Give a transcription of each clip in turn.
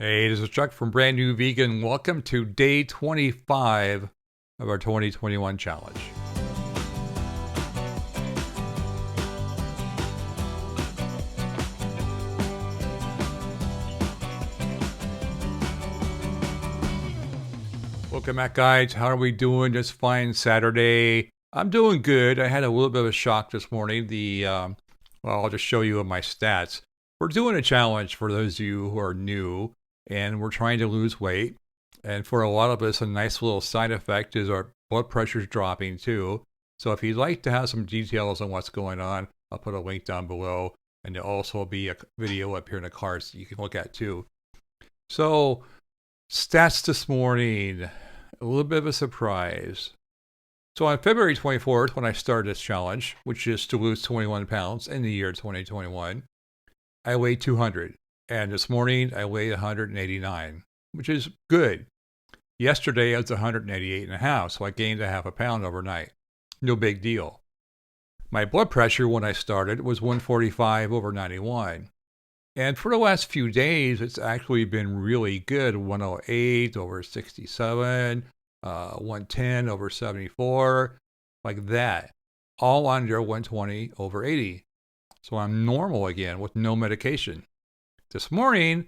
Hey, this is Chuck from Brand New Vegan. Welcome to day 25 of our 2021 challenge. Welcome back, guys. How are we doing this fine Saturday? I'm doing good. I had a little bit of a shock this morning. I'll just show you my stats. We're doing a challenge for those of you who are new, and we're trying to lose weight. And for a lot of us, a nice little side effect is our blood pressure's dropping too. So if you'd like to have some details on what's going on, I'll put a link down below, and there'll also be a video up here in the cards that you can look at too. So, stats this morning, a little bit of a surprise. So on February 24th, when I started this challenge, which is to lose 21 pounds in the year 2021, I weighed 200. And this morning, I weighed 189, which is good. Yesterday, I was 188 and a half, so I gained a half a pound overnight. No big deal. My blood pressure when I started was 145 over 91. And for the last few days, it's actually been really good. 108 over 67, 110 over 74, like that. All under 120 over 80. So I'm normal again with no medication. This morning,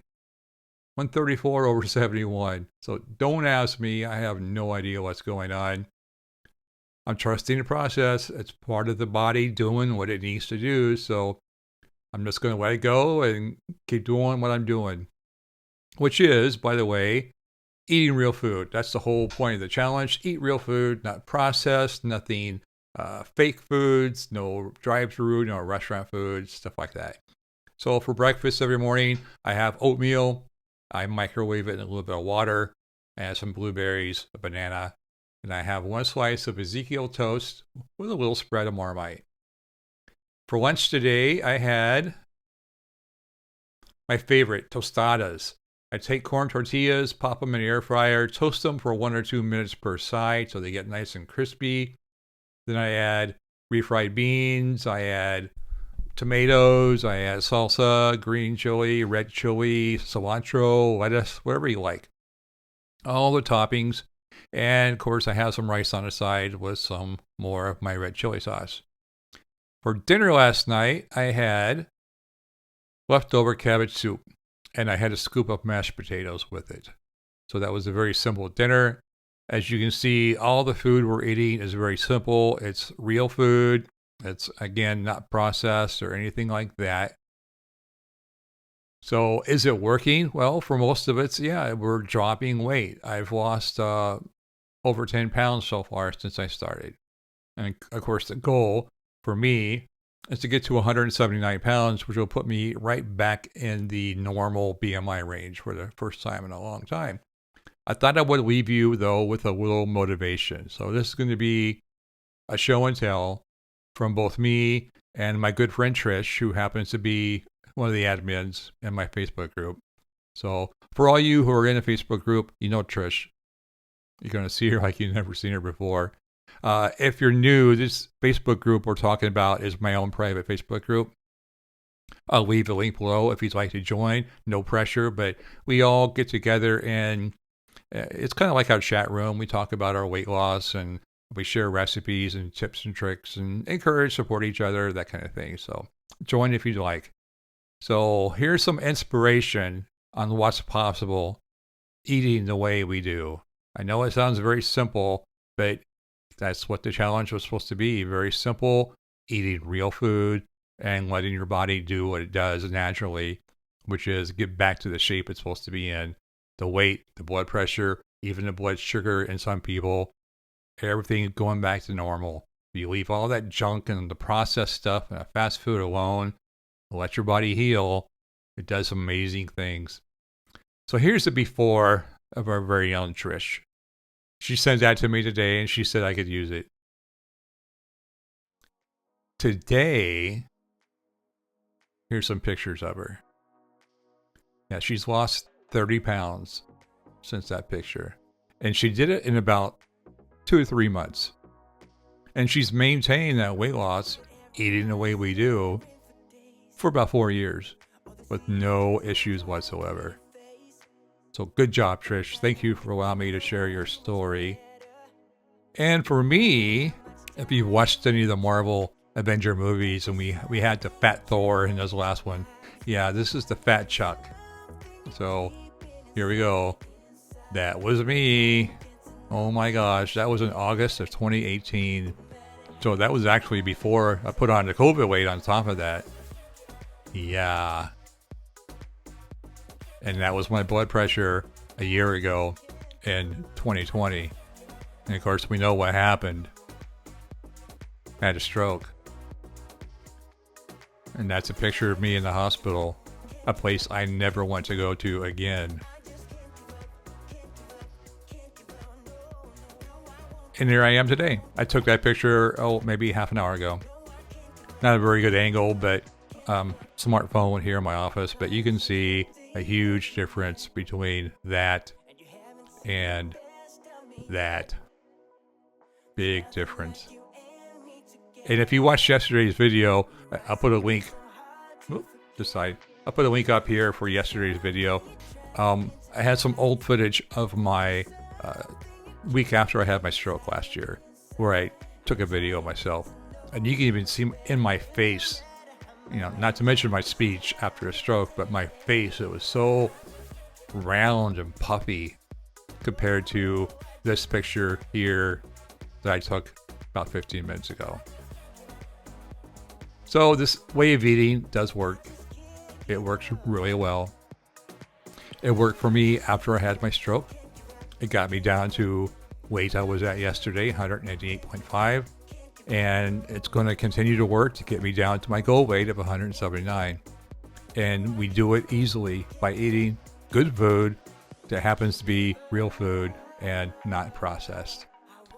134 over 71. So don't ask me. I have no idea what's going on. I'm trusting the process. It's part of the body doing what it needs to do. So I'm just going to let it go and keep doing what I'm doing, which is, by the way, eating real food. That's the whole point of the challenge. Eat real food, not processed, nothing fake foods, no drive-through, no restaurant foods, stuff like that. So for breakfast every morning, I have oatmeal. I microwave it in a little bit of water, and some blueberries, a banana, and I have one slice of Ezekiel toast with a little spread of Marmite. For lunch today, I had my favorite, tostadas. I take corn tortillas, pop them in the air fryer, toast them for 1 or 2 minutes per side so they get nice and crispy. Then I add refried beans, I add tomatoes, I add salsa, green chili, red chili, cilantro, lettuce, whatever you like. All the toppings. And of course, I have some rice on the side with some more of my red chili sauce. For dinner last night, I had leftover cabbage soup, and I had a scoop of mashed potatoes with it. So that was a very simple dinner. As you can see, all the food we're eating is very simple. It's real food. It's, again, not processed or anything like that. So is it working? Well, for most of it, yeah, we're dropping weight. I've lost over 10 pounds so far since I started. And of course, the goal for me is to get to 179 pounds, which will put me right back in the normal BMI range for the first time in a long time. I thought I would leave you, though, with a little motivation. So this is going to be a show and tell from both me and my good friend Trish, who happens to be one of the admins in my Facebook group. So for all you who are in a Facebook group, you know Trish. You're going to see her like you've never seen her before. If you're new, this Facebook group we're talking about is my own private Facebook group. I'll leave the link below if you'd like to join. No pressure, but we all get together and it's kind of like our chat room. We talk about our weight loss and we share recipes and tips and tricks and encourage, support each other, that kind of thing. So join if you'd like. So here's some inspiration on what's possible eating the way we do. I know it sounds very simple, but that's what the challenge was supposed to be. Very simple, eating real food and letting your body do what it does naturally, which is get back to the shape it's supposed to be in. The weight, the blood pressure, even the blood sugar in some people, everything going back to normal. You leave all that junk and the processed stuff and fast food alone, let your body heal. It does amazing things. So here's the before of our very own Trish. She sent that to me today and she said I could use it. Today, here's some pictures of her. Yeah, she's lost 30 pounds since that picture. And she did it in about 2 or 3 months. And she's maintained that weight loss, eating the way we do, for about 4 years with no issues whatsoever. So good job, Trish. Thank you for allowing me to share your story. And for me, if you've watched any of the Marvel Avenger movies, and we had the fat Thor in this last one, yeah, this is the fat Chuck. So here we go. That was me. Oh my gosh, that was in August of 2018. So that was actually before I put on the COVID weight on top of that. Yeah. And that was my blood pressure a year ago in 2020. And of course, we know what happened. I had a stroke. And that's a picture of me in the hospital, a place I never want to go to again. And here I am today. I took that picture, maybe half an hour ago. Not a very good angle, but smartphone here in my office. But you can see a huge difference between that and that. Big difference. And if you watched yesterday's video, I'll put a link. I'll put a link up here for yesterday's video. I had some old footage of my week after I had my stroke last year, where I took a video of myself, and you can even see in my face, not to mention my speech after a stroke, but my face, it was so round and puffy compared to this picture here that I took about 15 minutes ago. So this way of eating does work. It works really well. It worked for me after I had my stroke. It got me down to weight I was at yesterday, 188.5. And it's going to continue to work to get me down to my goal weight of 179. And we do it easily by eating good food that happens to be real food and not processed.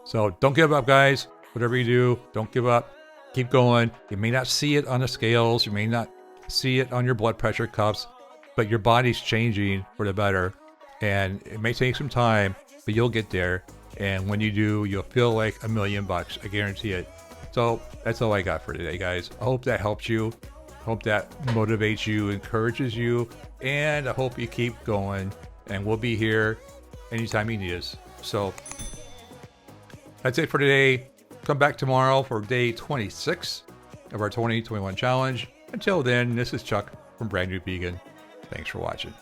So don't give up, guys. Whatever you do, don't give up. Keep going. You may not see it on the scales. You may not see it on your blood pressure cuffs, but your body's changing for the better. And it may take some time, but you'll get there. And when you do, you'll feel like $1 million. I guarantee it. So that's all I got for today, guys. I hope that helps you. I hope that motivates you, encourages you, and I hope you keep going. And we'll be here anytime you need us. So that's it for today. Come back tomorrow for day 26 of our 2021 challenge. Until then, this is Chuck from Brand New Vegan. Thanks for watching.